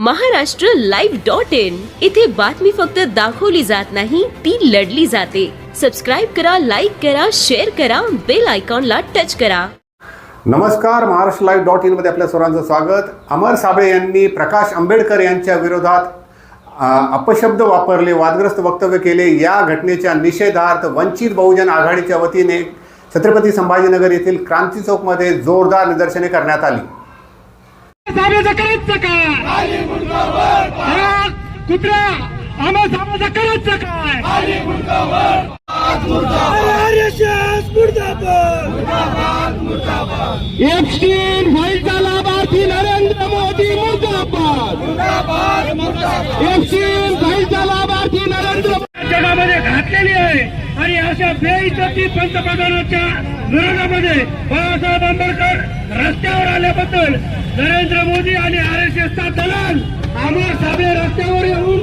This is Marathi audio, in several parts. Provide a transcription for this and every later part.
महाराष्ट्रलाइव्ह.in इथे बातमी फक्त दाखवली जात नाही, ती लढली जाते। सबस्क्राइब करा, लाईक करा, शेअर करा, बेल आयकॉनला टच करा। नमस्कार, महाराष्ट्रलाइव्ह.in मध्ये आपल्या सर्वांचं स्वागत। अमर साबळे यांनी प्रकाश आंबेडकर यांच्या विरोधात अपशब्द वापरले, वादग्रस्त वक्तव्य केले। या घटनेच्या निषेधार्थ वंचित बहुजन आघाडीच्या वतीने छत्रपती संभाजीनगर येथील क्रांती चौक मध्ये जोरदार निदर्शने करण्यात आली। एफसीन व्हाईटचा लाभार्थी नरेंद्र मोदी मुर्दाबाद, एफसीन व्हाईटचा लाभार्थी नरेंद्र जगामध्ये घातलेली आहे। आणि अशा बेइज्जती पंतप्रधानांच्या विरोधामध्ये बाळासाहेब आंबेडकर रस्त्यावर आल्याबद्दल नरेंद्र मोदी आणि RSSचा दलाल अमर साबळे रस्त्यावर येऊन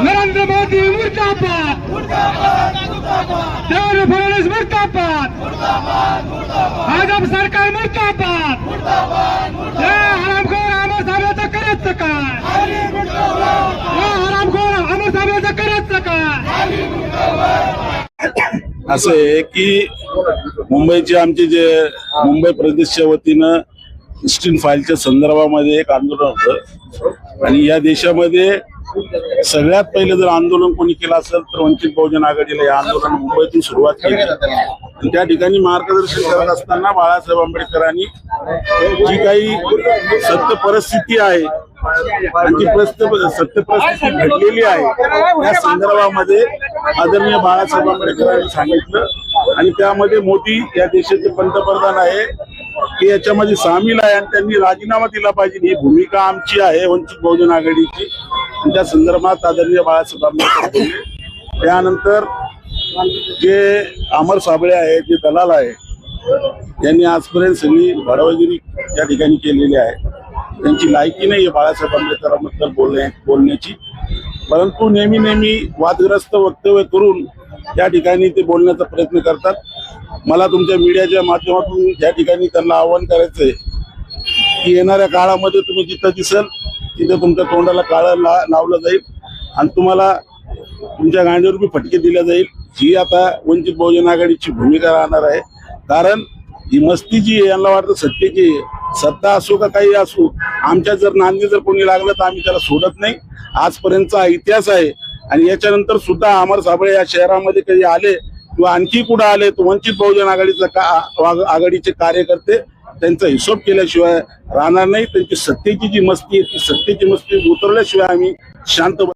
नरेंद्र मोदी मुर्दाबाद, देवेंद्र फडणवीस मुर्दाबाद, भाजप सरकार मुर्दाबाद, हरामखोर अमर साबळेचं करायचं काय? हरामखोर अमर साबळेचं करायचं काय? असं आहे की मुंबईचे आमचे जे मुंबई प्रदेशच्या वतीनं इस्टिन फाईलच्या संदर्भामध्ये एक आंदोलन होतं आणि या देशामध्ये सगळ्यात पहिले जर आंदोलन कोणी केलं असेल तर वंचित बहुजन आघाडीला या आंदोलन मुंबईतून सुरुवात केली। आणि त्या ठिकाणी मार्गदर्शन करत असताना बाळासाहेब आंबेडकरांनी जी काही सत्य परिस्थिती आहे आणि जी सत्य परिस्थिती घडलेली आहे त्या संदर्भामध्ये आदरणीय बाळासाहेब आंबेडकरांनी सांगितलं आणि त्यामध्ये मोदी या देशाचे पंतप्रधान आहे की याच्यामध्ये सामील आहे आणि त्यांनी राजीनामा दिला पाहिजे, ही भूमिका आमची आहे वंचित बहुजन आघाडीची। त्या संदर्भात आदरणीय बाळासाहेब आंबेडकर बोलले। त्यानंतर जे अमर साबळे आहे, जे दलाल आहे, यांनी आजपर्यंत सगळी भाडवगिरी या ठिकाणी केलेली आहे। त्यांची लायकी नाही आहे बाळासाहेब आंबेडकरांबद्दल बोलण्याची, परंतु नेहमी वादग्रस्त वक्तव्य करून त्या ठिकाणी ते बोलण्याचा प्रयत्न करतात। मला तुमच्या मीडियाच्या माध्यमातून या ठिकाणी त्यांना आवाहन करायचंय की येणाऱ्या काळामध्ये तुम्ही जिथं दिसल तिथे तुमच्या तोंडाला काळं लावलं जाईल आणि तुम्हाला तुमच्या गांडीवर बी फटके दिले जाईल। ही आता वंचित बहुजन आघाडीची भूमिका राहणार आहे। कारण ही मस्ती जी आहे यांना वाटतं सत्तेची, सत्ता असो का काही असो, आमच्या जर नांदी जर कोणी लागलं तर आम्ही त्याला सोडत नाही। आजपर्यंतचा इतिहास आहे आणि याच्यानंतर सुद्धा अमर साबळे या शहरामध्ये कधी आले किंवा आणखी कुठे आले तर वंचित बहुजन आघाडीचे कार्यकर्ते त्यांचा हिशोब केल्याशिवाय राहणार नाही। त्यांची सत्तेची जी मस्ती आहे ती सत्तेची मस्ती उतरल्याशिवाय आम्ही शांत